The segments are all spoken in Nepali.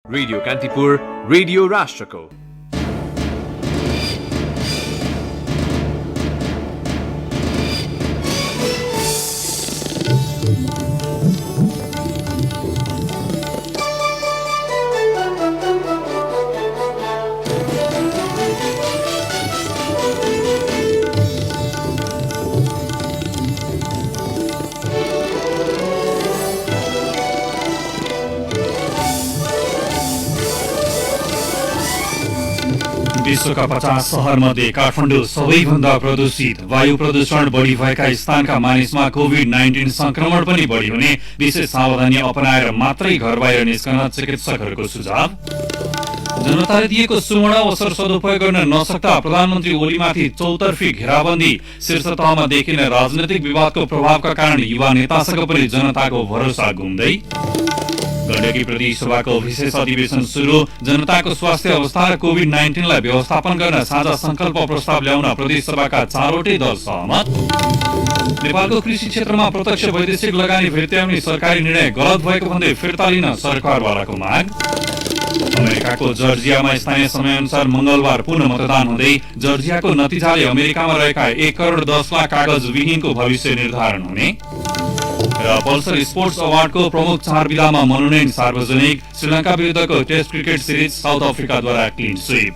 रेडियो कान्तिपुर रेडियो राष्ट्रको विश्वका 50 शहरमध्ये काठमाडौँ सबैभन्दा प्रदूषित। वायु प्रदूषण बढी भएका स्थानका मानिसमा कोभिड-19 संक्रमण पनि बढी हुने विशेष सावधानी अपनाएर मात्रै घर बाहिर निस्कन चिकित्सकहरूको सुझाव। जनताले दिएको सुवर्ण अवसर सदुपयोग गर्न नसक्दा प्रधानमन्त्री ओलीमाथि चौतर्फी घेराबन्दी। शीर्ष तहमा देखिने राजनैतिक विवादको प्रभावका कारण युवा नेतासँग पनि जनताको भरोसा गुम्दै। गण्डकी प्रदेशसभाको विशेष अधिवेशन सुरु। जनताको स्वास्थ्य अवस्था र कोभिड-19 लाई व्यवस्थापन गर्न साझा संकल्प प्रस्ताव ल्याउन प्रदेशसभाका चारवटै दल सहमत। नेपालको कृषि क्षेत्रमा प्रत्यक्ष वैदेशिक लगानी फिर्त्याउने सरकारी निर्णय गलत भएको भन्दै फिर्ता लिन सरकारवालाको माग। अमेरिकाको जर्जियामा स्थानीय समयअनुसार मंगलबार पुनः मतदान हुँदै जर्जियाको नतिजाले अमेरिकामा रहेका 1 करोड 10 लाख कागज विहीनको भविष्य निर्धारण हुने र पल्सर स्पोर्ट्स अवार्डको प्रमुख 4 विधामा मनोनयन सार्वजनिक। श्रीलंका विरुद्धको टेस्ट क्रिकेट सिरिज साउथ अफ्रिकाद्वारा क्लिन स्वीप।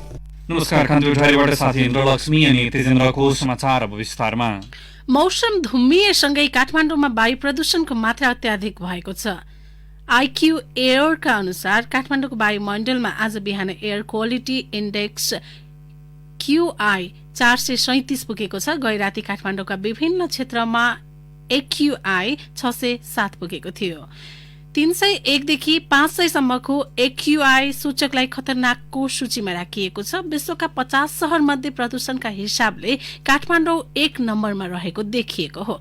नमस्कार, कान्तिपुरबाट साथी इन्द्रलक्ष्मी अनि तेजेन्द्रको समाचार अब विस्तारमा। मौसम धुम्मिएसँगै काठमाडौँमा वायु प्रदूषणको मात्रा अत्याधिक भएको छ। आईक्यू एयरका अनुसार काठमाडौँको वायुमण्डलमा आज बिहान एयर क्वालिटी इन्डेक्स QI 437 पुगेको छ। गैराती काठमाडौँका विभिन्न क्षेत्रमा AQI 607 पुगेको थियो। 301 देखि 500 सम्मको AQI सूचकलाई खतरनाकको सूचीमा राखिएको छ। विश्वका 50 शहर मध्ये प्रदूषणका हिसाबले काठमाडौँ 1 नम्बरमा रहेको देखिएको हो।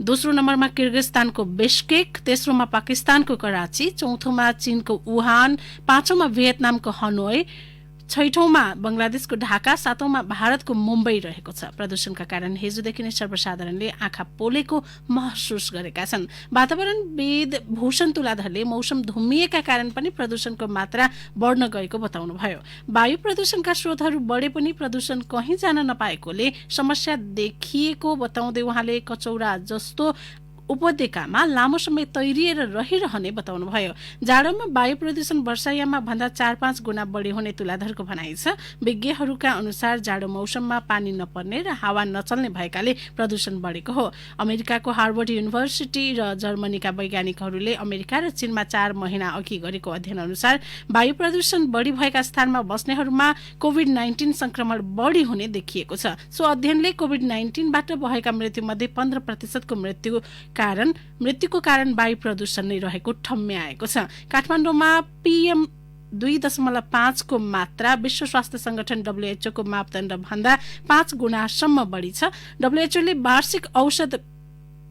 दोस्रो नम्बरमा किर्गिस्तानको बिश्केक, तेस्रोमा पाकिस्तानको कराची, चौथोमा चीनको वुहान, पाँचौंमा भियतनामको हनोई, छैठौंमा बंगलादेशको ढाका, सातौंमा भारतको मुम्बई रहेको छ। प्रदूषणका कारण हिजोदेखि नै सर्वसाधारणले आँखा पोलेको महसुस गरेका छन्। वातावरणविद भूषण तुलाधरले मौसम धुम्मिएका कारण पनि प्रदूषणको मात्रा बढ्न गएको बताउनुभयो। वायु प्रदूषणका स्रोतहरू बढे पनि प्रदूषण कहीँ जान नपाएकोले समस्या देखिएको बताउँदै उहाँले कचौरा जस्तो उपत्यकामा लामो समय तैरिएर रहिरहने बताउनुभयो। जाडोमा वायु प्रदूषण वर्षायाममा भन्दा 4-5 गुणा बढी हुने तुलाधरको भनाइ छ। विज्ञहरूका अनुसार जाडो मौसममा पानी नपर्ने र हावा नचल्ने भएकाले प्रदूषण बढेको हो। अमेरिकाको हार्वर्ड युनिभर्सिटी र जर्मनीका वैज्ञानिकहरूले अमेरिका र चीनमा 4 महिना अघि गरेको अध्ययन अनुसार वायु प्रदूषण बढी भएका स्थानमा बस्नेहरूमा कोभिड-19 संक्रमण बढी हुने देखिएको छ। सो अध्ययनले कोभिड-19बाट भएका मृत्युमध्ये 15% को मृत्युको कारण वायु प्रदूषण नै रहेको ठम्म्याएको छ। काठमाडौँमा PM 2.5 को मात्रा विश्व स्वास्थ्य संगठन WHO को मापदण्ड भन्दा 5 गुणासम्म बढी छ। WHO ले वार्षिक औषध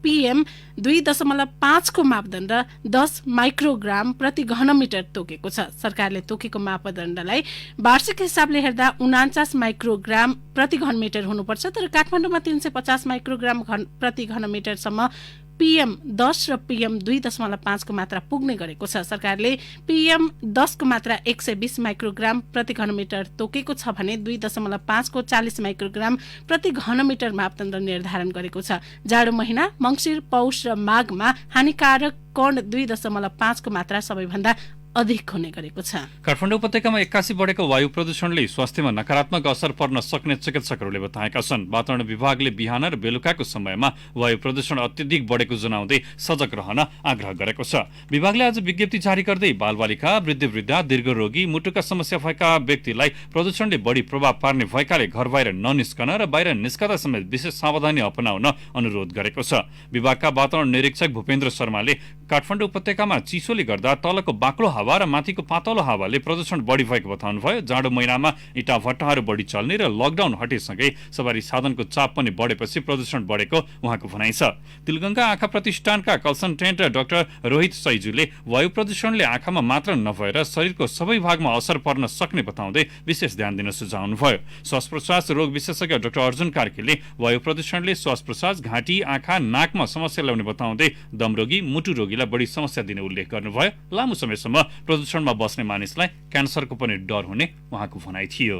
PM 2.5 को मापदण्ड 10 माइक्रोग्राम प्रति घनमिटर तोकेको छ। सरकारले तोकेको मापदण्डलाई वार्षिक हिसाबले हेर्दा 49 माइक्रोग्राम प्रति घनमिटर हुनुपर्छ, तर काठमाडौँमा 350 माइक्रोग्राम प्रति घनमिटरसम्म PM 10 र PM 2.5 को मात्रा पुग्ने गरेको छ। सरकारले PM 10 को मात्रा 120 माइक्रोग्राम प्रति घनमिटर तोकेको छ भने 2.5 को 40 माइक्रोग्राम प्रति घनमिटर मापदण्ड निर्धारण गरेको छ। जाडो महिना मंसिर, पौष र माघमा हानिकारक कण 2.5 को मात्रा सबैभन्दा अधिक हुने गरेको छ। काठमाडौँ उपत्यकामा 81 बढेको वायु प्रदूषणले स्वास्थ्यमा नकारात्मक असर पर्न सक्ने चिकित्सकहरूले बताएका छन्। वातावरण विभागले बिहान र बेलुकाको समयमा वायु प्रदूषण अत्यधिक बढेको जनाउँदै सजग रहन आग्रह गरेको छ। विभागले आज विज्ञप्ति जारी गर्दै बालबालिका, वृद्ध-वृद्धा, दीर्घरोगी, मुटुका समस्या भएका व्यक्तिलाई प्रदूषणले बढी प्रभाव पार्ने भएकाले घर बाहिर ननिस्कन र बाहिर निस्कदा समेत विशेष सावधानी अपनाउन अनुरोध गरेको छ। विभागका वातावरण निरीक्षक भूपेन्द्र शर्माले काठमाडौँ उपत्यकामा चिसोले गर्दा तलको बाक्लो हावा र माथिको पातलो हावाले प्रदूषण बढी भएको बताउनुभयो। जाडो महिनामा इटा भट्टाहरू बढी चल्ने र लकडाउन हटेसँगै सवारी साधनको चाप पनि बढेपछि प्रदूषण बढेको उहाँको भनाइ छ। तिलगंगा आँखा प्रतिष्ठानका कन्सल्टेन्ट डाक्टर रोहित सैजुले वायु प्रदूषणले आँखामा मात्र नभएर शरीरको सबै भागमा असर पर्न सक्ने बताउँदै विशेष ध्यान दिन सुझाउनुभयो। श्वास प्रश्वास रोग विशेषज्ञ डाक्टर अर्जुन कार्कीले वायु प्रदूषणले श्वास प्रश्वास, घाँटी, आँखा, नाकमा समस्या ल्याउने बताउँदै दमरोगी, मुटु रोगी रोगीलाई बढी समस्या दिने उल्लेख गर्नुभयो। लामो समयसम्म प्रदूषणमा बस्ने मानिसलाई क्यान्सरको पनि डर हुने उहाँको भनाइ थियो।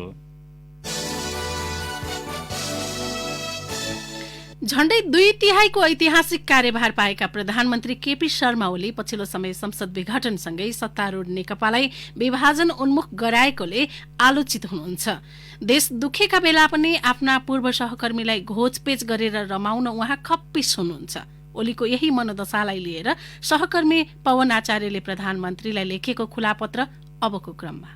झण्डै 2/3 ऐतिहासिक कार्यभार पाएका प्रधानमन्त्री केपी शर्मा ओली पछिल्लो समय संसद विघटनसँगै सत्तारूढ नेकपालाई विभाजन उन्मुख गराएकोले आलोचित हुनुहुन्छ। देश दुखेका बेला पनि आफ्ना पूर्व सहकर्मीलाई घोचपेच गरेर रमाउन उहाँ खप्पिस हुनुहुन्छ। ओलीको यही मनोदशालाई लिएर सहकर्मी पवन आचार्यले प्रधानमन्त्रीलाई लेखेको खुलापत्र अबको क्रममा।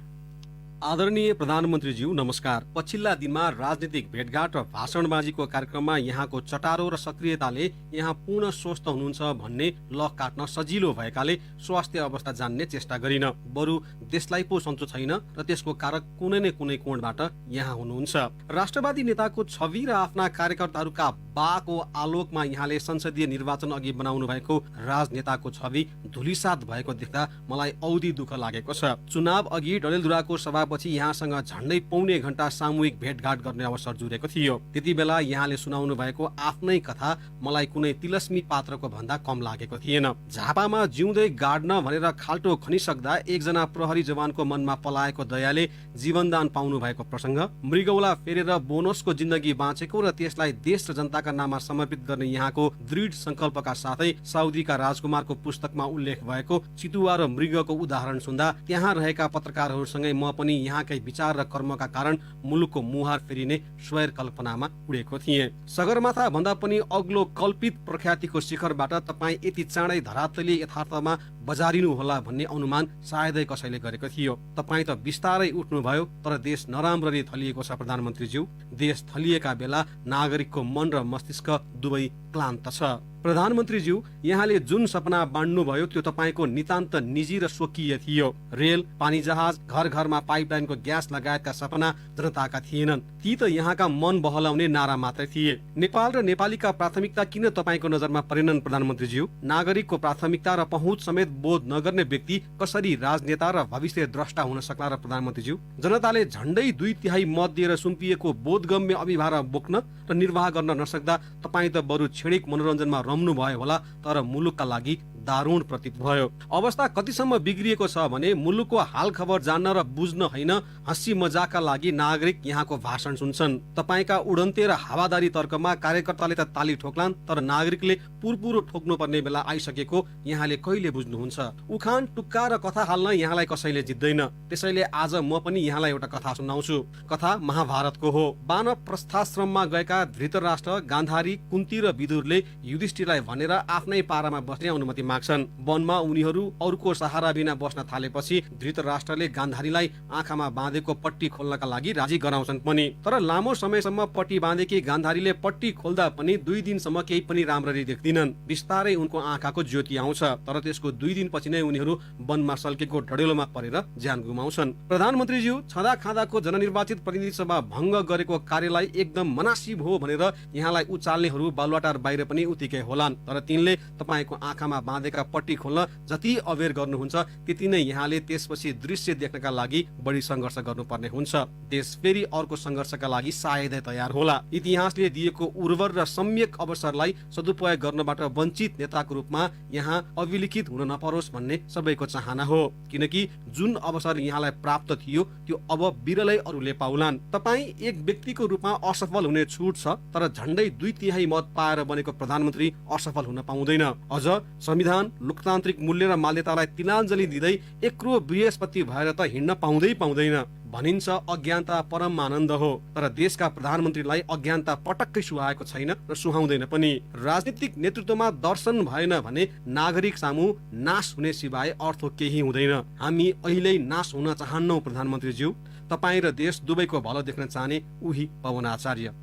आदरणीय प्रधानमन्त्रीज्यू नमस्कार। पछिल्ला दिनमा राजनीतिक भेटघाट र भाषणबाजीको कार्यक्रममा यहाँको चटारो र सक्रियताले यहाँ पूर्ण स्वस्थ हुनुहुन्छ भन्ने लख काट्न सजिलो भएकाले स्वास्थ्य अवस्था जान्ने चेष्टा गरिन। बरु देशलाई पो सन्चो छैन र त्यसको कारक कुनै न कुनै कोणबाट यहाँ हुनुहुन्छ। राष्ट्रवादी नेताको छवि र आफ्ना कार्यकर्ताहरूका बाको आलोकमा यहाँले संसदीय निर्वाचन अघि बनाउनु भएको राजनेताको छवि धुलिसात भएको देख्दा मलाई औधी दुःख लागेको छ। चुनाव अघि डडेलधुराको सभापछि यहाँसँग झण्डै पौने घण्टा सामूहिक भेटघाट गर्ने अवसर जुरेको थियो। त्यति बेला यहाँले सुनाउनु भएको आफ्नै कथा मलाई कुनै तिलस्मी पात्रको भन्दा कम लागेको थिएन। झापामा जिउँदै गाड्न भनेर खाल्टो खनिसक्दा एकजना प्रहरी जवानको मनमा पलाएको दयाले जीवनदान पाउनु भएको प्रसंग, मृगौला फेरेर बोनसको जिन्दगी बाँचेको र त्यसलाई देश र जनताका नाममा समर्पित गर्ने यहाँको दृढ संकल्पका साथै साउदीका राजकुमारको पुस्तकमा उल्लेख भएको चितुवा र मृगको उदाहरण सुन्दा त्यहाँ रहेका पत्रकारहरूसँगै म पनि यहाँकै विचार र कर्मका कारण मुलुकको मुहार फेरिने स्वैर कल्पनामा उडेको थिएँ। सगरमाथा भन्दा पनि अग्लो कल्पित प्रख्यातिको शिखरबाट तपाईँ यति चाँडै धरातलीय यथार्थमा बजारिनु होला भन्ने अनुमान सायदै कसैले गरेको थियो। तपाईँ त बिस्तारै उठ्नुभयो, तर देश नराम्ररी थलिएको छ प्रधानमन्त्रीज्यू। देश थलिएका बेला नागरिकको मन र मस्तिष्क दुवै क्लान्त छ। प्रधानमन्त्रीज्यू, यहाँले जुन सपना बाँड्नुभयो त्यो तपाईँको नितान्त निजी र स्वकीय थियो। रेल, पानी जहाज, घर घरमा पाइपलाइनको ग्यास लगायतका सपना जनताका थिएनन्। ती त यहाँका मन बहलाउने नारा मात्रै थिए। नेपाल र नेपालीका प्राथमिकता किन तपाईँको नजरमा परेनन् प्रधानमन्त्रीज्यू? नागरिकको प्राथमिकता र पहुँच समेत बोध नगर्ने व्यक्ति कसरी राजनेता र भविष्य द्रष्टा हुन सक्ला र प्रधानमन्त्रीज्यू? जनताले झण्डै 2/3 मत दिएर सुम्पिएको बोधगम्य अभिभार बोक्न र निर्वाह गर्न नसक्दा तपाईँ त बरु क्षणिक मनोरञ्जनमा रम्नु भयो होला, तर मुलुकका लागि दारुण प्रतीत भयो। अवस्था कतिसम्म बिग्रिएको छ भने मुलुकको हाल खबर जान्न र बुझ्न होइन, हँसी मजाकका लागि नागरिक यहाँको भाषण सुन्छन्। तपाईँका उडन्ते र हावादारी तर्कमा कार्यकर्ताले त ताली ठोक्लान्, तर नागरिकले पुरपुरो ठोक्नु पर्ने बेला आइसकेको यहाँले कहिले बुझ्नुहुन्छ? उखान, टुक्का र कथा हाल्न यहाँलाई कसैले जित्दैन। त्यसैले आज म पनि यहाँलाई एउटा कथा सुनाउँछु। कथा महाभारतको हो। वानप्रस्थाश्रममा गएका धृतराष्ट्र, गान्धारी, कुन्ती र विदुरले युधिष्ठिरलाई भनेर आफ्नै पारामा बस्ने अनुमति माग्छन्। वनमा उनीहरू अरूको सहारा बिना बस्न थालेपछि धृतराष्ट्रले गान्धारीलाई आँखामा बाँधेको पट्टी खोल्नका लागि राजी गराउँछन् पनि। तर लामो समयसम्म पट्टी बाँधेकी गान्धारीले पट्टी खोल्दा पनि 2 दिनसम्म केही पनि राम्ररी देख्दिनन्। बिस्तारै उनको आँखाको ज्योति आउँछ, तर त्यसको 2 दिनपछि नै उनीहरू वनमा सल्केको डडेलोमा परेर ज्यान गुमाउँछन्। प्रधानमन्त्रीज्यू, छँदा खाँदाको जननिर्वाचित प्रतिनिधि सभा भङ्ग गरेको कार्यलाई एकदम मनासिब हो भनेर यहाँलाई उचाल्नेहरू बालुवाटार बाहिर पनि उत्तिकै होलान्, तर तिनले तपाईँको आँखामा बाँधेका पट्टी खोल्न जति अवेर गर्नुहुन्छ त्यति नै यहाँले त्यसपछि दृश्य देख्नका लागि बढी सङ्घर्ष गर्नुपर्ने हुन्छ। देश फेरि अर्को सङ्घर्षका लागि सायदै तयार होला। इतिहासले दिएको उर्वर र सम्यक अवसरलाई सदुपयोग गर्नबाट वञ्चित नेताको रूपमा यहाँ अविलिखित हुन नपरोस् भन्ने सबैको चाहना हो, किनकि जुन अवसर यहाँलाई प्राप्त थियो त्यो अब बिरलै अरूले पाउलान्। तपाईँ एक व्यक्तिको रूपमा असफल हुने छुट छ, तर झण्डै 2/3 मत पाएर बनेको प्रधानमन्त्री असफल हुन पाउँदैन। अझ संविधान, लोकतान्त्रिक मूल्य र मान्यतालाई तिलाञ्जली दिँदै एक्रो बृहस्पति भएर त हिँड्न पाउँदैन। भनिन्छ अज्ञानता परम आनन्द हो, तर देशका प्रधानमन्त्रीलाई अज्ञानता पटक्कै सुहाएको छैन र सुहाउँदैन पनि। राजनीतिक नेतृत्वमा दर्शन भएन भने नागरिक सामु नाश हुने सिवाय अर्थ केही हुँदैन। हामी अहिले नाश हुन चाहन्नौ प्रधानमन्त्रीज्यू। तपाईँ र देश दुवैको भलो देख्न चाहने उही पवन आचार्य।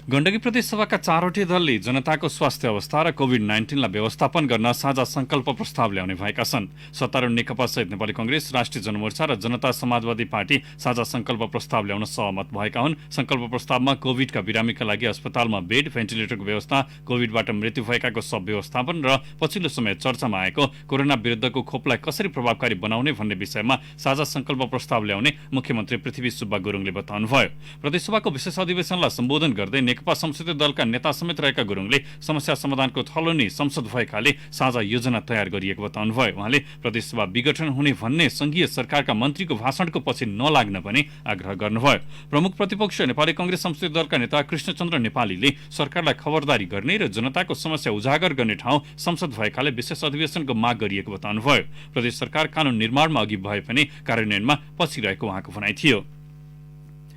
गण्डकी प्रदेश सभाका 4वटै दलले जनताको स्वास्थ्य अवस्था र कोभिड-19 लाई व्यवस्थापन गर्न साझा संकल्प प्रस्ताव ल्याउने भएका छन्। सत्तारूढ नेकपा सहित नेपाली कांग्रेस, राष्ट्रिय जनमोर्चा र जनता समाजवादी पार्टी साझा संकल्प प्रस्ताव ल्याउन सहमत भएका हुन्। संकल्प प्रस्तावमा कोभिडका बिरामीका लागि अस्पतालमा बेड, भेन्टिलेटरको व्यवस्था, कोभिडबाट मृत्यु भएकाको सब व्यवस्थापन र पछिल्लो समय चर्चामा आएको कोरोना विरुद्धको खोपलाई कसरी प्रभावकारी बनाउने भन्ने विषयमा साझा संकल्प प्रस्ताव ल्याउने मुख्यमन्त्री पृथ्वी सुब्बा गुरुङले बताउनुभयो। प्रदेशसभाको विशेष अधिवेशनलाई सम्बोधन गर्दै नेकपा संसदीय दलका नेता समेत रहेका गुरुङले समस्या समाधानको थलोनी संसद भएकाले साझा योजना तयार गरिएको बताउनुभयो। उहाँले प्रदेशसभा विघटन हुने भन्ने संघीय सरकारका मन्त्रीको भाषणको पछि नलाग्न पनि आग्रह गर्नुभयो। प्रमुख प्रतिपक्ष नेपाली कांग्रेस संसदीय दलका नेता कृष्णचन्द्र नेपालीले सरकारलाई खबरदारी गर्ने र जनताको समस्या उजागर गर्ने ठाउँ संसद भएकाले विशेष अधिवेशनको माग गरिएको बताउनुभयो। प्रदेश सरकार कानून निर्माणमा अघि भए पनि कार्यान्वयनमा पछि रहेको उहाँको भनाइ थियो।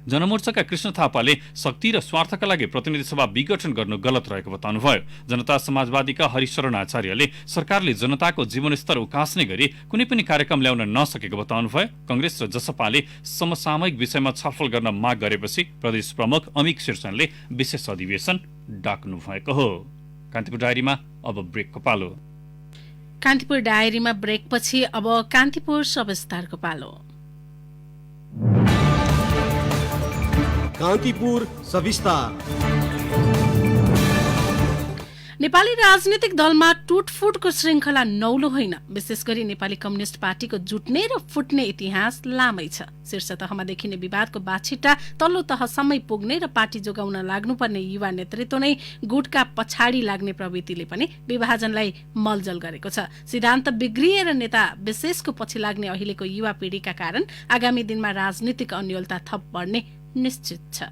जनमोर्चाका कृष्ण थापाले शक्ति र स्वार्थका लागि प्रतिनिधि सभा विघटन गर्नु गलत रहेको बताउनुभयो। जनता समाजवादीका हरिशरण आचार्यले सरकारले जनताको जीवनस्तर उकास्ने गरी कुनै पनि कार्यक्रम ल्याउन नसकेको बताउनुभयो। कांग्रेस र जसपाले समसामयिक विषयमा छलफल गर्न माग गरेपछि प्रदेश प्रमुख अमिक शीर्षणले विशेष अधिवेशन डाक्नु भएको हो। कान्तिपुर डायरीमा अब ब्रेकको पालो। कान्तिपुर डायरीमा ब्रेकपछि अब कान्तिपुर सबस्टारको पालो। कान्तिपुर सविस्तार। नेपाली राजनीतिक दलमा टुटफुटको श्रृङ्खला नौलो होइन। विशेष गरी नेपाली कम्युनिस्ट पार्टीको जुट्ने र फुट्ने इतिहास लामै छ। शीर्ष तहमा देखिने विवादको बाछिटा तल्लो तहसम्मै पुग्ने र पार्टी जोगाउन लाग्नुपर्ने युवा नेतृत्व नै गुटका पछाडि लाग्ने प्रवृत्तिले पनि विभाजनलाई मलजल गरेको छ। सिद्धान्त बिग्रिएर नेता विशेषको पछि लाग्ने अहिलेको युवा पिढीका कारण आगामी दिनमा राजनीतिक अन्योलता थप बढ्ने निश्चित छ।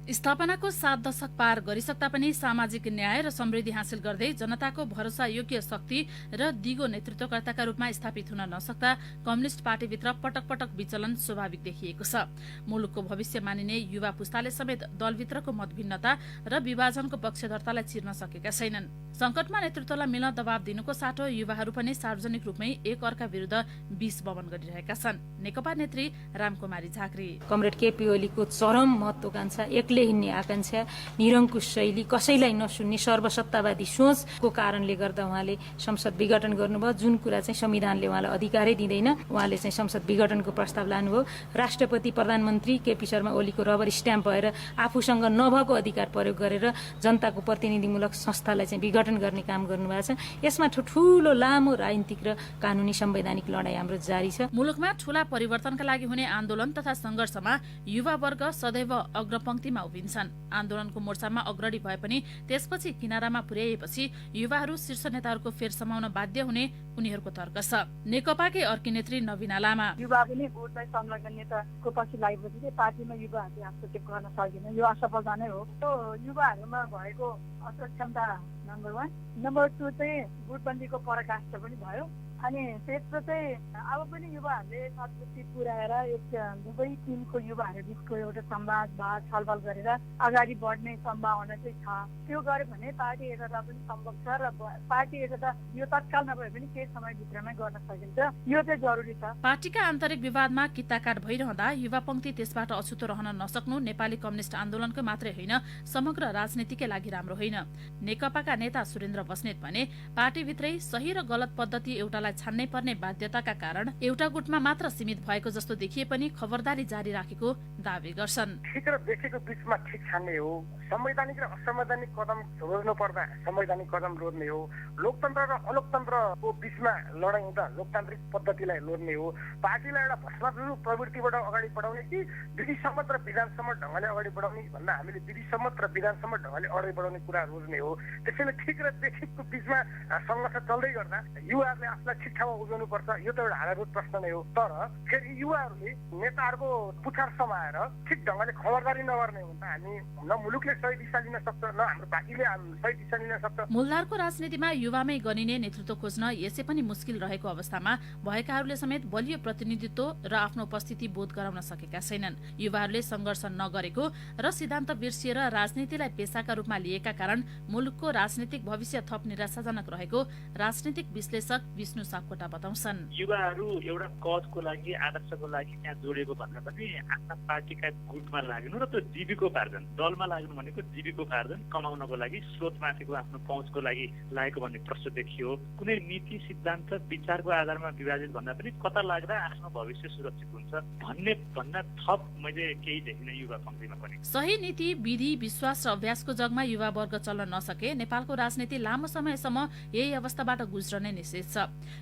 स्थापनाको 7 दशक पार गरिसक्दा पनि सामाजिक न्याय र समृद्धि हासिल गर्दै जनताको भरोसा योग्य शक्ति र दिगो नेतृत्वकर्ताका रूपमा स्थापित हुन नसक्दा कम्युनिस्ट पार्टीभित्र पटक पटक विचलन स्वाभाविक देखिएको छ। मुलुकको भविष्य मानिने युवा पुस्ताले समेत दलभित्रको मतभिन्नता र विभाजनको पक्षधर्तालाई चिर्न सकेका छैनन्। संकटमा नेतृत्वलाई मिल्न दबाव दिनुको साटो युवाहरू पनि सार्वजनिक रूपमै एक अर्का विरुद्ध विष बमन गरिरहेका छन्। नेकपा नेत्री रामकुमारी झाँक्री। कमरेड केपी ओलीको चरम महत्वाकांक्षा, एक्लै हिँड्ने आकांक्षा, निरङ्कुश शैली, कसैलाई नसुन्ने सर्वसत्तावादी सोचको कारणले गर्दा उहाँले संसद विघटन गर्नुभयो। जुन कुरा चाहिँ संविधानले उहाँलाई अधिकारै दिँदैन, उहाँले चाहिँ संसद विघटनको प्रस्ताव लानुभयो। राष्ट्रपति प्रधानमन्त्री केपी शर्मा ओलीको रबर स्ट्याम्प भएर आफूसँग नभएको अधिकार प्रयोग गरेर जनताको प्रतिनिधिमूलक संस्थालाई चाहिँ विघटन गर्ने काम गर्नुभएको छ। यसमा ठुलो लामो राजनीतिक र कानूनी संवैधानिक लडाई हाम्रो जारी छ। मुलुकमा ठूला परिवर्तनका लागि हुने आन्दोलन तथा संघर्षमा युवा वर्ग सदैव अग्रपंक्तिमा उभिन्छन्। आन्दोलनको मोर्चामा अग्रणी भए पनि त्यसपछि किनारामा पुर्याएपछि युवाहरू शीर्ष नेताहरूको फेर समाउन बाध्य हुने उनीहरूको तर्क छ। नेकपाकै अर्की नेत्री नवीना लामा। युवा पनि भोटलाई संलग्न नेताको पछि लागेपछि चाहिँ पार्टीमा युवाहरूले हस्तक्षेप गर्न सकेन, यो असफलता नै हो। त्यो युवाहरूमा भएको असक्षमता नम्बर 1। नम्बर 2 चाहिँ गुटबन्दीको पराकाष्ठ पनि भयो। अनि तेस्रो चाहिँ अब पनि युवाहरूले सद्बुद्धि पुर्याएर एक दुवै टिमको युवाहरू बिचको एउटा संवाद छलफल गरेर अगाडि बढ्ने सम्भावना चाहिँ छ। त्यो गर्यो भने पार्टी एकता पनि सम्भव छ र पार्टी एकता यो तत्काल नभए पनि केही समयभित्रमै गर्न सकिन्छ। यो चाहिँ जरुरी छ। पार्टीका आन्तरिक विवादमा किताकाट भइरहँदा युवा पंक्ति त्यसबाट अछुतो रहन नसक्नु नेपाली कम्युनिस्ट आन्दोलनको मात्रै होइन, समग्र राजनीतिकै लागि राम्रो होइन। नेकपाका नेता सुरेन्द्र बस्नेत भने पार्टीभित्रै सही र गलत पद्धति एउटालाई छान्नै पर्ने बाध्यताका कारण एउटा गुटमा मात्र सीमित भएको जस्तो देखिए पनि खबरदारी जारी राखेको दावी गर्छन्। ठिक र बेठीको बीचमा ठिक छान्ने हो। संवैधानिक र असंवैधानिक कदम रोज्नु पर्दा संवैधानिक कदम रोज्ने हो। लोकतन्त्र र अलोकतन्त्रको बीचमा लडाइँ हुँदा लोकतान्त्रिक पद्धतिलाई लोर्ने हो। पार्टीलाई एउटा भस्मासुरु प्रवृत्तिबाट अगाडि बढाउने कि विधिसम्मत र विधानसम्मत ढङ्गले अगाडि बढाउने भन्दा हामीले विधिसम्मत र विधानसम्मत ढङ्गले अगाडि बढाउने कुरा रोज्ने हो। त्यसैले ठिक र बेठिकको बीचमा सङ्घर्ष चल्दै गर्दा युवाहरूले आफूलाई ठिक ठाउँमा उभिनु पर्छ। यो त एउटा आधारभूत प्रश्न नै हो। तर फेरि युवाहरूले नेताहरूको पुछार समाएर ठिक ढङ्गले खबरदारी नगर्ने हो भने हामी न मुलुकले सही दिशा लिन सक्छ, न हाम्रो पार्टीले सही दिशा लिन सक्छ। मूलधारको राजनीतिमा युवामै गनिने नेतृत्व खोज्न यसै पनि मुस्किल रहेको अवस्थामा भएकाहरूले समेत बलियो प्रतिनिधित्व र आफ्नो उपस्थिति बोध गराउन सकेका छैनन्। युवाहरूले संघर्ष नगरेको र सिद्धान्त बिर्सिएर राजनीतिलाई पेसाका रूपमा लिएका कारण मुलुकको राजनीतिक भविष्य थप निराशाजनक रहेको राजनीतिक विश्लेषक विष्णु सापकोटा बताउँछन्। युवाहरू एउटा कजको लागि, आदर्शको लागि त्यहाँ जोडेको भन्दा पनि आफ्ना पार्टीका गुटमा लाग्नु र त्यो जीविकोपार्जन, दलमा लाग्नु भनेको जीविकोपार्जन कमाउनको लागि, स्रोतमाथिको आफ्नो पहुँचको लागि लागेको भन्ने प्रश्न देखियो। कुनै नीति सिद्धान्त विचारको आधारमा विभाजित भन्दा पनि कता लाग्दा आफ्नो भविष्य सुरक्षित हुन्छ भन्ने भन्दा थप मैले केही देखिनँ युवा पंक्तिमा पनि। सही नीति, विधि, विश्वास र अभ्यासको जगमा युवा वर्ग चल्न नसके नेपालको राजनीति लामो समयसम्म यही अवस्थाबाट गुज्रने निश्चित छ।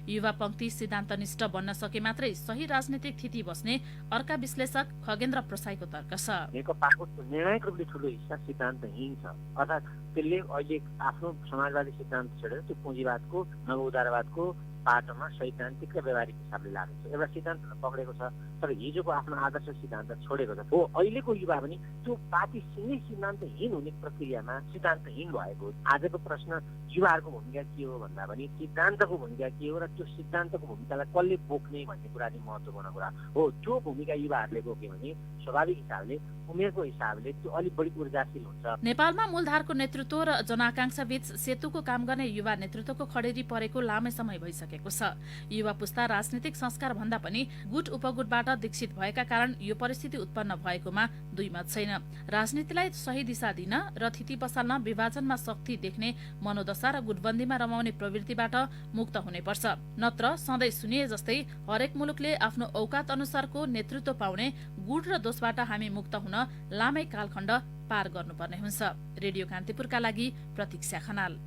युवा पंक्ति सिद्धान्तनिष्ठ बन्न सके मात्रै सही राजनीतिक स्थिति बस्ने अर्का विश्लेषक खगेन्द्र प्रसाईको तर्क छ। नेकपाको निर्णायक रूपले ठूलो हिस्सा सिद्धान्तहीन छ, अर्थात् त्यसले अहिले आफ्नो समाजवादी सिद्धान्त छोडेर त्यो पुँजीवादको नवउदारवादको बाटोमा सैद्धान्तिक र व्यवहारिक हिसाबले लागेको छ। एउटा सिद्धान्त पक्रेको छ तर हिजोको आफ्नो आदर्श सिद्धान्त छोडेको छ। हो, अहिलेको युवा पनि त्यो पार्टीसँगै सिद्धान्तहीन हुने प्रक्रियामा सिद्धान्तहीन भएको। आजको प्रश्न युवाहरूको भूमिका के हो भन्दा पनि सिद्धान्तको भूमिका के हो र त्यो सिद्धान्तको भूमिकालाई कसले बोक्ने भन्ने कुरा चाहिँ महत्त्वपूर्ण कुरा हो। त्यो भूमिका युवाहरूले बोक्यो भने स्वाभाविक हिसाबले उमेरको हिसाबले त्यो अलिक बढी ऊर्जाशील हुन्छ। नेपालमा मूलधारको नेतृत्व र जनआकांक्षा बीच सेतुको काम गर्ने युवा नेतृत्वको खडेरी परेको लामै समय भइसकेको छ। युवा पुस्ता राजनीतिक संस्कार भन्दा पनि गुट उपगुटबाट दीक्षित भएका कारण यो परिस्थिति उत्पन्न भएकोमा दुई मत छैन। राजनीतिलाई सही दिशा दिन र थिति बसाल्न विभाजनमा शक्ति देख्ने मनोदशा र गुटबन्दीमा रमाउने प्रवृत्तिबाट मुक्त हुनुपर्छ। नत्र सधैँ सुनिए जस्तै हरेक मुलुकले आफ्नो औकात अनुसारको नेतृत्व पाउने गुट र दोषबाट हामी मुक्त हुन लामै कालखण्ड पार गर्नुपर्ने हुन्छ। रेडियो कान्तिपुरका लागि प्रतीक्षा खनाल।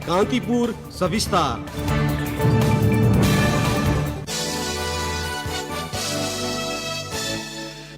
कान्तिपुर सविस्तार।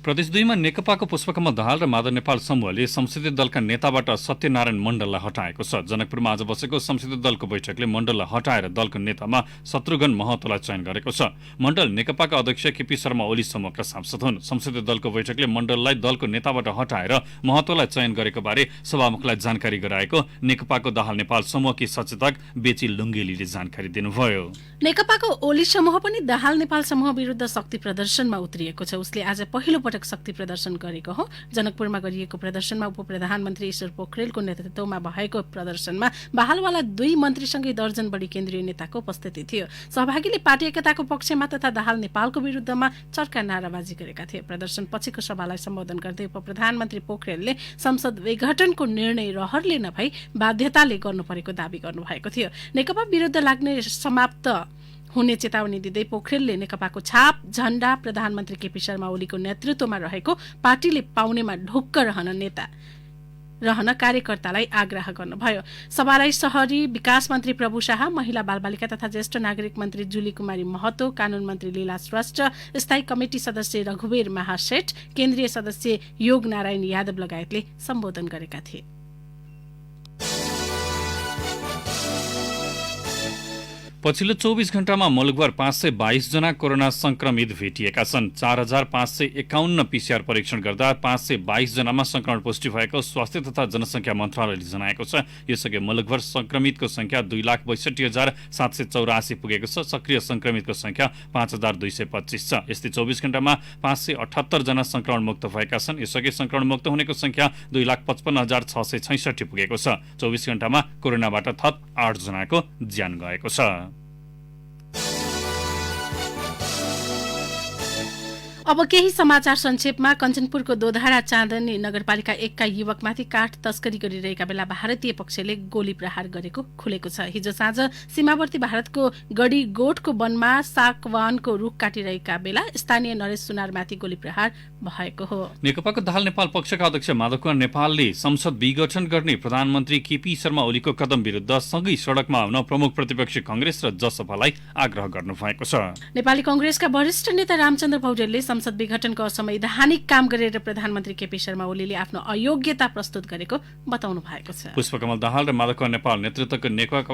प्रदेश 2 मा नेकपाको पुष्पकमल दाहाल र माधव नेपाल समूहले संसदीय दलका नेताबाट सत्यनारायण मण्डललाई हटाएको छ। जनकपुरमा आज बसेको संसदीय दलको बैठकले मण्डललाई हटाएर दलको नेतामा शत्रुघ्न महतोलाई चयन गरेको छ। मण्डल नेकपाका अध्यक्ष केपी शर्मा ओली समूहका सांसद हुन्। संसदीय दलको बैठकले मण्डललाई दलको नेताबाट हटाएर महतोलाई चयन गरेको बारे सभामुखलाई जानकारी गराएको नेकपाको दाहाल नेपाल समूहकी सचेतक बेची लुङ्गेलीले जानकारी दिनुभयो। नेकपाको ओली समूह पनि दाहाल नेपाल समूह विरुद्ध शक्ति प्रदर्शनमा उत्रिएको छ। उसले आज पहिलो पटक शक्ति प्रदर्शन गरेको हो। जनकपुरमा गरिएको प्रदर्शनमा उप प्रधानमन्त्री ईश्वर पोखरेलको नेतृत्वमा भएको प्रदर्शनमा बहालवाला 2 मन्त्रीसँगै दर्जन बढी केन्द्रीय नेताको उपस्थिति थियो। सहभागीले पार्टी एकताको पक्षमा तथा दाहाल नेपालको विरुद्धमा चर्का नाराबाजी गरेका थिए। प्रदर्शन पछिको सभालाई सम्बोधन गर्दै उप प्रधानमन्त्री पोखरेलले संसद विघटनको निर्णय रहरले नभई बाध्यताले गर्नु परेको दावी गर्नुभएको थियो। नेकपा विरुद्ध लाग्ने समाप्त हुने चेतावनी दिँदै पोखरेलले नेकपाको छाप झण्डा प्रधानमन्त्री केपी शर्मा ओलीको नेतृत्वमा रहेको पार्टीले पाउनेमा ढुक्क रहन कार्यकर्तालाई आग्रह गर्नुभयो। सभालाई शहरी विकास मन्त्री प्रभु शाह, महिला बालबालिका तथा ज्येष्ठ नागरिक मन्त्री जुली कुमारी महतो, कानून मन्त्री लीला श्रेष्ठ, स्थायी कमिटी सदस्य रघुवीर महासेठ, केन्द्रीय सदस्य योग नारायण यादव लगायतले सम्बोधन गरेका थिए। पछिल्लो 24 घण्टामा मुलुकभर 522 जना कोरोना संक्रमित भेटिएका छन्। 4551 पीसीआर परीक्षण गर्दा 522 जनामा संक्रमण पुष्टि भएको स्वास्थ्य तथा जनसंख्या मन्त्रालयले जनाएको छ। यसअघि मुलुकभर संक्रमितको संख्या 2,62,784 पुगेको छ। सक्रिय संक्रमितको संख्या 5,225 छ। यस्तै 24 घण्टामा 578 जना संक्रमण मुक्त भएका छन्। यसअघि संक्रमण मुक्त हुनेको संख्या 2,55,666 पुगेको छ। 24 घण्टामा कोरोनाबाट थप 8 जनाको ज्यान गएको छ। अब केही समाचार संक्षेपमा। कञ्चनपुरको दोधारा चाँदनी नगरपालिका 1 का युवकमाथि काठ तस्करी गरिरहेका बेला भारतीय पक्षले गोली प्रहार गरेको खुलेको छ। हिजो साँझ सीमावर्ती भारतको गढीगोठको वनमा साकवानको रुख काटिरहेका बेला स्थानीय नरेश सुनारमाथि गोली प्रहार भएको हो। नेकपाको दाहाल नेपाल पक्षका अध्यक्ष माधव कुमार नेपालले संसद विघटन गर्ने प्रधानमन्त्री केपी शर्मा ओलीको कदम विरुद्ध सँगै सडकमा आउन प्रमुख प्रतिपक्षी कांग्रेस र जसपालाई आग्रह गर्नु भएको छ। नेपाली कांग्रेसका वरिष्ठ नेता रामचन्द्र पौडेलले संसद विघटनको असंवैधानिक काम गरेर प्रधानमन्त्री केपी शर्मा ओलीले आफ्नो अयोग्यता प्रस्तुत गरेको बताउनु भएको छ। पुष्पकमल दाहाल र माधव कुमार नेपाल नेतृत्वको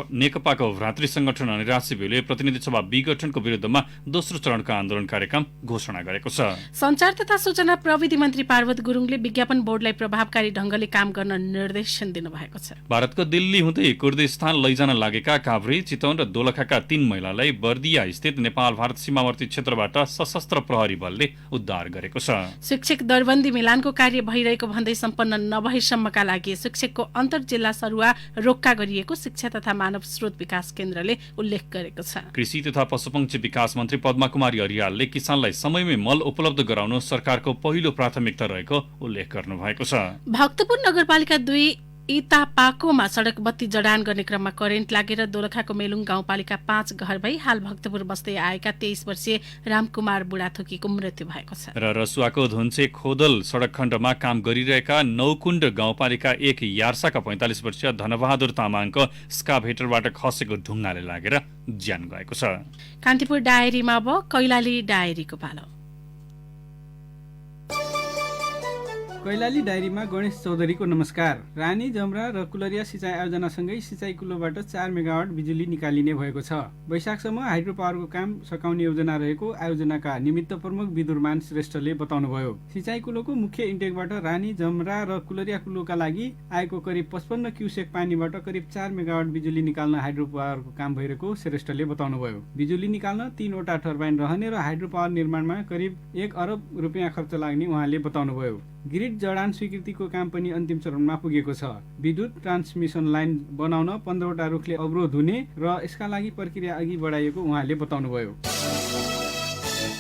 नेकपाको भ्रातृ संगठन निराश्रीले प्रतिनिधि सभा विघटनको विरुद्धमा दोस्रो चरणको आन्दोलन कार्यक्रम घोषणा गरेको छ। संचार तथा सूचना प्रविधि मन्त्री पार्वत गुरुङले विज्ञापन बोर्डलाई प्रभावकारी ढंगले काम गर्न निर्देशन दिनुभएको छ। भारतको दिल्ली हुँदै कुर्दिस्तान लैजान लागेका काभ्रे, चितवन र दोलखाका 3 महिलालाई बर्दिया स्थित नेपाल भारत सीमावर्ती क्षेत्रबाट सशस्त्र प्रहरी बलले उद्धार गरेको छ। शिक्षक दरबन्दी मिलानको कार्य भइरहेको भन्दै सम्पन्न नभएसम्मका लागि शिक्षकको अन्तर जिल्ला सरुवा रोक्का गरिएको शिक्षा तथा मानव स्रोत विकास केन्द्रले उल्लेख गरेको छ। कृषि तथा पशुपक्षी विकास मन्त्री पद्मा कुमारी अरियालले किसानलाई समयमै मल उपलब्ध गराउनु सरकारको पहिलो प्राथमिकता रहेको उल्लेख गर्नुभएको छ। भक्तपुर नगरपालिका 2 इतापाकोमा सडक बत्ती जडान गर्ने क्रममा करेन्ट लागेर दोलखाको मेलुङ गाउँपालिका 5 घर भई हाल भक्तपुर बस्दै आएका 23 वर्षीय रामकुमार बुढाथोकीको मृत्यु भएको छ। र रसुवाको धुन्चे खोदल सडक खण्डमा काम गरिरहेका नौकुण्ड गाउँपालिका 1 यार्साका 45 वर्षीय धनबहादुर तामाङको स्काभेटरबाट खसेको ढुङ्गाले लागेर ज्यान गएको छ। कान्तिपुर डायरीमा अब कैलाली डायरीको पालो। कैलाली डायरीमा गणेश चौधरीको नमस्कार। रानी जमरा र कुलरिया सिँचाइ आयोजनासँगै सिँचाइ कुलोबाट 4 मेगावाट बिजुली निकालिने भएको छ। वैशाखसम्म हाइड्रो पावरको काम सकाउने योजना रहेको आयोजनाका निमित्त प्रमुख विदुरमान श्रेष्ठले बताउनुभयो। सिँचाइ कुलोको मुख्य इन्टेकबाट रानी जमरा र कुलरिया कुलोका लागि आएको करिब 55 क्युसेक पानीबाट करिब 4 मेगावाट बिजुली निकाल्न हाइड्रो पावरको काम भइरहेको श्रेष्ठले बताउनुभयो। बिजुली निकाल्न 3 वटा टर्बाइन रहने र हाइड्रो पावर निर्माणमा करिब 1 अरब रुपियाँ खर्च लाग्ने उहाँले बताउनुभयो। ग्रिड जडान स्वीकृतिको काम पनि अन्तिम चरणमा पुगेको छ। विद्युत ट्रान्समिसन लाइन बनाउन 15 वटा रुखले अवरोध हुने र यसका लागि प्रक्रिया अघि बढाइएको उहाँले बताउनुभयो।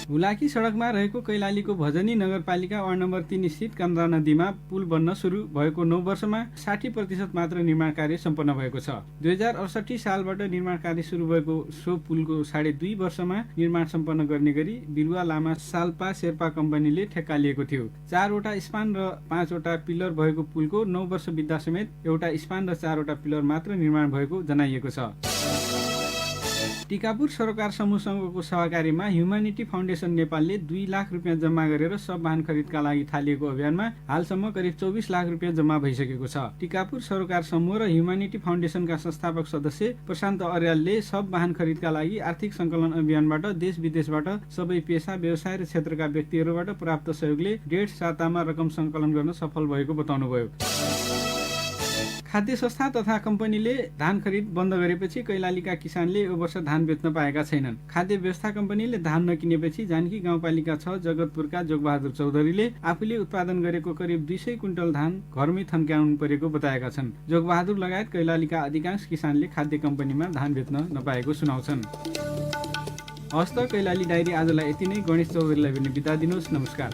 हुलाकी सडकमा रहेको कैलालीको भजनी नगरपालिका वार्ड नम्बर 3 स्थित कामदा नदीमा पुल बन्न सुरु भएको 9 वर्षमा 60% मात्र निर्माण कार्य सम्पन्न भएको छ। 2068 सालबाट निर्माण कार्य सुरु भएको सो पुलको 2.5 वर्षमा निर्माण सम्पन्न गर्ने गरी बिरुवा लामा साल्पा शेर्पा कम्पनीले ठेक्का लिएको थियो। 4 वटा स्पान र 5 वटा पिलर भएको पुलको 9 वर्ष बित्दा समेत एउटा स्पान र 4 वटा पिलर मात्र निर्माण भएको जनाइएको छ। टिकापुर सरोकार समूह संघको सहकारीमा ह्युम्यानिटी फाउन्डेसन नेपालले 2 लाख रुपियाँ जम्मा गरेर सब वाहन खरिदका लागि थालिएको अभियानमा हालसम्म करिब 24 लाख रुपियाँ जम्मा भइसकेको छ। टिकापुर सरोकार समूह र ह्युम्यानिटी फाउन्डेसनका संस्थापक सदस्य प्रशान्त अर्यालले सब वाहन खरिदका लागि आर्थिक सङ्कलन अभियानबाट देश विदेशबाट सबै पेशा व्यवसाय र क्षेत्रका व्यक्तिहरूबाट प्राप्त सहयोगले 1.5 सातामा रकम सङ्कलन गर्न सफल भएको बताउनुभयो। खाद्य संस्था तथा कम्पनीले धान खरिद बन्द गरेपछि कैलालीका किसानले यो वर्ष धान बेच्न पाएका छैनन्। खाद्य व्यवस्था कम्पनीले धान नकिनेपछि जानकी गाउँपालिका 6 जगतपुरका जोगबहादुर चौधरीले आफूले उत्पादन गरेको करिब 200 क्विन्टल धान घरमै थन्क्याउनु परेको बताएका छन्। जोगबहादुर लगायत कैलालीका अधिकांश किसानले खाद्य कम्पनीमा धान बेच्न नपाएको सुनाउँछन्। हस्त कैलाली डायरी आजलाई यति नै। गणेश चौधरीलाई पनि बिदा दिनुहोस्। नमस्कार।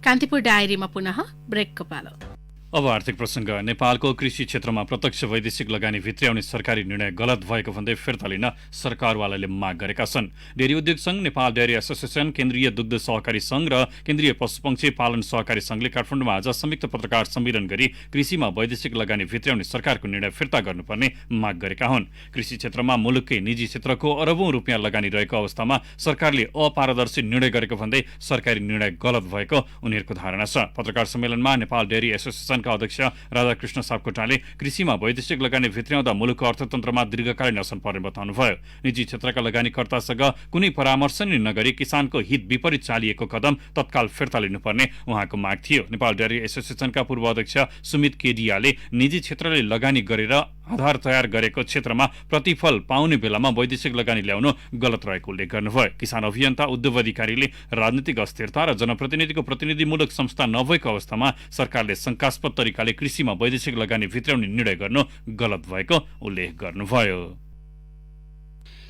कान्तिपुर डायरीमा पुनः ब्रेकको पालो। अब आर्थिक प्रसङ्ग। नेपालको कृषि क्षेत्रमा प्रत्यक्ष वैदेशिक लगानी भित्र्याउने सरकारी निर्णय गलत भएको भन्दै फिर्ता लिन सरकारवालाले माग गरेका छन्। डेरी उद्योग संघ, नेपाल डेरी एसोसिएसन, केन्द्रीय दुग्ध सहकारी संघ र केन्द्रीय पशुपक्षी पालन सहकारी संघले काठमाडौँमा आज संयुक्त पत्रकार सम्मेलन गरी कृषिमा वैदेशिक लगानी भित्र्याउने सरकारको निर्णय फिर्ता गर्नुपर्ने माग गरेका हुन्। कृषि क्षेत्रमा मुलुककै निजी क्षेत्रको अरबौं रुपियाँ लगानी रहेको अवस्थामा सरकारले अपारदर्शी निर्णय गरेको भन्दै सरकारी निर्णय गलत भएको उनीहरूको धारणा छ। पत्रकार सम्मेलनमा नेपाल डेरी एसोसिएसन अध्यक्ष राधाकृष्ण सापकोटाले कृषिमा वैदेशिक लगानी भित्र्याउँदा मुलुकको अर्थतन्त्रमा दीर्घकालीन असर पर्ने बताउनुभयो। निजी क्षेत्रका लगानीकर्तासँग कुनै परामर्श नै नगरी किसानको हित विपरीत चालिएको कदम तत्काल फिर्ता लिनुपर्ने उहाँको माग थियो। नेपाल डेरी एसोसिएसनका पूर्व अध्यक्ष सुमित केडियाले निजी क्षेत्रले लगानी गरेर आधार तयार गरेको क्षेत्रमा प्रतिफल पाउने बेलामा वैदेशिक लगानी ल्याउनु गलत रहेको उल्लेख गर्नुभयो। किसान अभियन्ता, उद्योग अधिकारीले राजनीतिक अस्थिरता र जनप्रतिनिधिको प्रतिनिधिमूलक संस्था नभएको अवस्थामा सरकारले शङ्कास्पद तरिकाले कृषिमा वैदेशिक लगानी भित्र्याउने निर्णय गर्नु गलत भएको उल्लेख गर्नुभयो।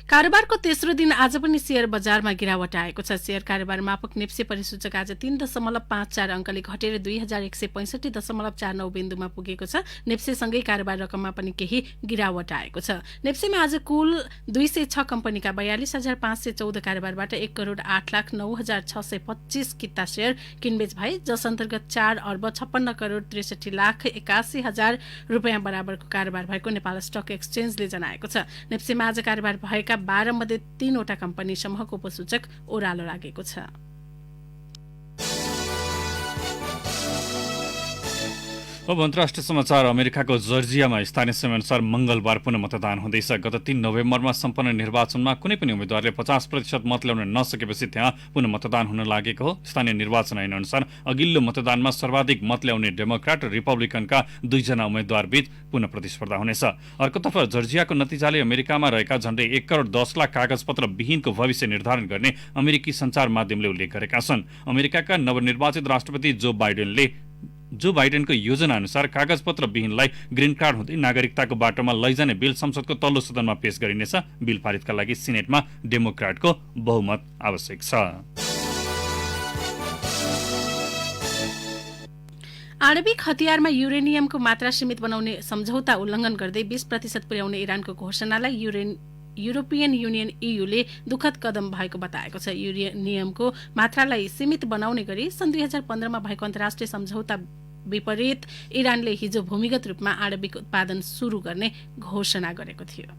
कारोबारको तेस्रो दिन आज पनि शेयर बजारमा गिरावट आएको छ। शेयर कारोबार मापक नेप्से परिसूचक आज 3.54 अङ्कले घटेर 2165.49 बिन्दुमा पुगेको छ। नेप्सेसँगै कारोबार रकममा पनि केही गिरावट आएको छ। नेप्सेमा आज कुल 206 कम्पनीका 42,514 कारोबारबाट 1,08,09,625 किता शेयर किनबेच भए, जस अन्तर्गत 4,56,63,81,000 रुपियाँ बराबरको कारोबार भएको नेपाल स्टक एक्सचेन्जले जनाएको छ। नेप्सेमा आज कारोबार भएका 12 मध्ये 3 वटा कम्पनी समूहको उपसूचक ओह्रालो लागेको छ। अब अन्तर्राष्ट्रिय समाचार। अमेरिकाको जर्जियामा स्थानीय समयअनुसार मंगलबार पुनः मतदान हुँदैछ। गत 3 नोभेम्बरमा सम्पन्न निर्वाचनमा कुनै पनि उम्मेद्वारले 50% मत ल्याउन नसकेपछि त्यहाँ पुनः मतदान हुन लागेको हो। स्थानीय निर्वाचन ऐन अनुसार अघिल्लो मतदानमा सर्वाधिक मत ल्याउने डेमोक्राट र रिपब्लिकनका 2 जना उम्मेद्वार बीच पुनः प्रतिस्पर्धा हुनेछ। अर्कोतर्फ जर्जियाको नतिजाले अमेरिकामा रहेका झण्डै 1 करोड 10 लाख कागजपत्र विहीनको भविष्य निर्धारण गर्ने अमेरिकी सञ्चार माध्यमले उल्लेख गरेका छन्। अमेरिकाका नवनिर्वाचित राष्ट्रपति जो बाइडेनको योजना अनुसार कागजपत्र विहीनलाई ग्रीन कार्ड हुँदै नागरिकताको बाटोमा लैजाने बिल संसदको तल्लो सदनमा पेश गरिनेछ। बिल पारितका लागि सिनेटमा डेमोक्राटको बहुमत आवश्यक छ। आणविक हतियारमा युरेनियमको मात्रा सीमित बनाउने सम्झौता उल्लङ्घन गर्दै 20% पुर्याउने इरानको घोषणालाई युरोपियन युनियन EUले दुखद कदम भएको बताएको छ। युरेनियमको मात्रालाई सीमित बनाउने गरी सन् 2015 मा भएको अन्तर्राष्ट्रिय सम्झौता विपरीत इरानले हिजो भूमिगत रूपमा आणविक उत्पादन सुरु गर्ने घोषणा गरेको थियो।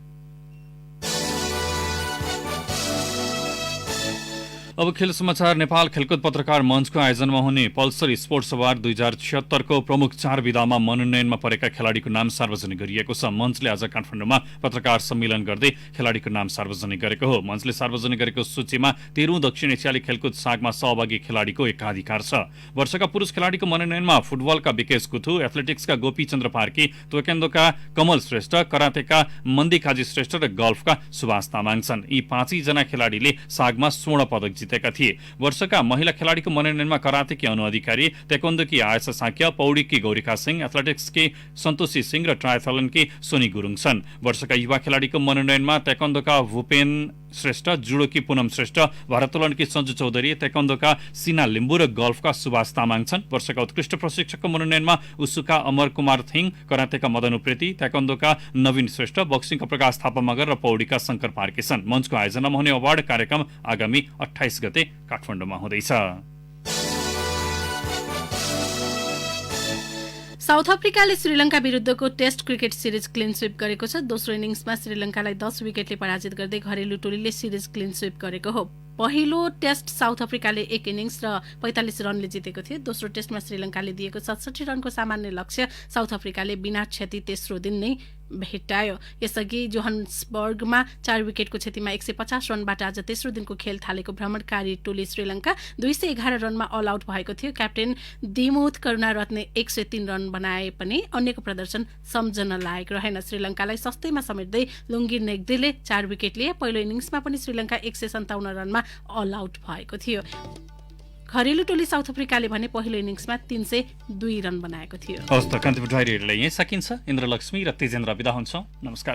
अब खेल समाचार। नेपाल खेलकुद पत्रकार मञ्चको आयोजनामा हुने पल्सर स्पोर्ट्स अवार्ड 2076 को प्रमुख 4 विधामा मनोनयनमा परेका खेलाडीको नाम सार्वजनिक गरिएको छ। मञ्चले आज काठमाडौँमा पत्रकार सम्मेलन गर्दै खेलाडीको नाम सार्वजनिक गरेको हो। मञ्चले सार्वजनिक गरेको सूचीमा 13औं दक्षिण एसियाली खेलकुद सागमा सहभागी खेलाडीको एकाधिकार छ। वर्षका पुरुष खेलाडीको मनोनयनमा फुटबलका विकेश कुथु, एथलेटिक्सका गोपी चन्द्र पार्की, ताइक्वान्डोका कमल श्रेष्ठ, करातेका मन्दी काजी श्रेष्ठ र गल्फका सुभाष तामाङ छन्। यी 5 जना खेलाडीले सागमा स्वर्ण पदक जितेका थिए। वर्षका महिला खेलाडीको मनोनयनमा करातेकी अनु अधिकारी, ताइक्वान्डोकी आयशा साक्य, पौडीकी गौरिका सिंह, एथलेटिक्सकी सन्तोषी सिंह र ट्रायथलनकी सोनी गुरुङ छन्। वर्षका युवा खेलाडीको मनोनयनमा ताइक्वान्डोका भूपेन श्रेष्ठ, जुडोकी पूनम श्रेष्ठ, भारोत्तोलनकी सञ्जु चौधरी, ताइक्वान्डोका सिना लिम्बू र गल्फका सुभाष तामाङ छन्। वर्षका उत्कृष्ट प्रशिक्षकको मनोनयनमा उसुका अमर कुमार थिङ, करातेका मदन उप्रेती, ताइक्वान्डोका नवीन श्रेष्ठ, बक्सिङका प्रकाश थापा मगर र पौडीका शंकर पार्के छन्। मञ्चको आयोजनामा हुने अवार्ड कार्यक्रम आगामी 28 गते काठमाडौँमा हुँदैछ। साउथ अफ्रिकाले श्रीलङ्का विरुद्धको test cricket series clean sweep गरेको छ। दोस्रो इनिङ्समा श्रीलङ्कालाई 10 विकेटले पराजित गर्दै घरेलु टोलीले सिरिज क्लिन स्वीप गरेको हो। पहिलो टेस्ट साउथ अफ्रिकाले 1 इनिङ्स र 45 रनले जितेको थियो। दोस्रो टेस्टमा श्रीलङ्काले दिएको 67 रनको सामान्य लक्ष्य साउथ अफ्रिकाले बिना क्षति तेस्रो दिन नै भेट्टायो। यसअघि जोहान्सबर्गमा 4 विकेटको क्षतिमा 150 रनबाट आज तेस्रो दिनको खेल थालेको भ्रमणकारी टोली श्रीलङ्का 211 रनमा अल आउट भएको थियो। क्याप्टेन दिमुथ करुणारत्ने 103 रन बनाए पनि अन्यको प्रदर्शन सम्झन लायक रहेन। श्रीलङ्कालाई सस्तैमा समेट्दै लुङ्गी नेग्देले 4 विकेट लिए। पहिलो इनिङ्समा पनि श्रीलङ्का 157 रनमा अल आउट भएको थियो। घरेलु टोली साउथ अफ्रिकाले भने पहिलो इनिङ्समा 302 रन बनाएको थियो। हवस् त, कान्तिपुर डायरीलाई यही सकिन्छ। इन्द्रलक्ष्मी र तेजेन्द्र बिदा हुन्छ। नमस्कार।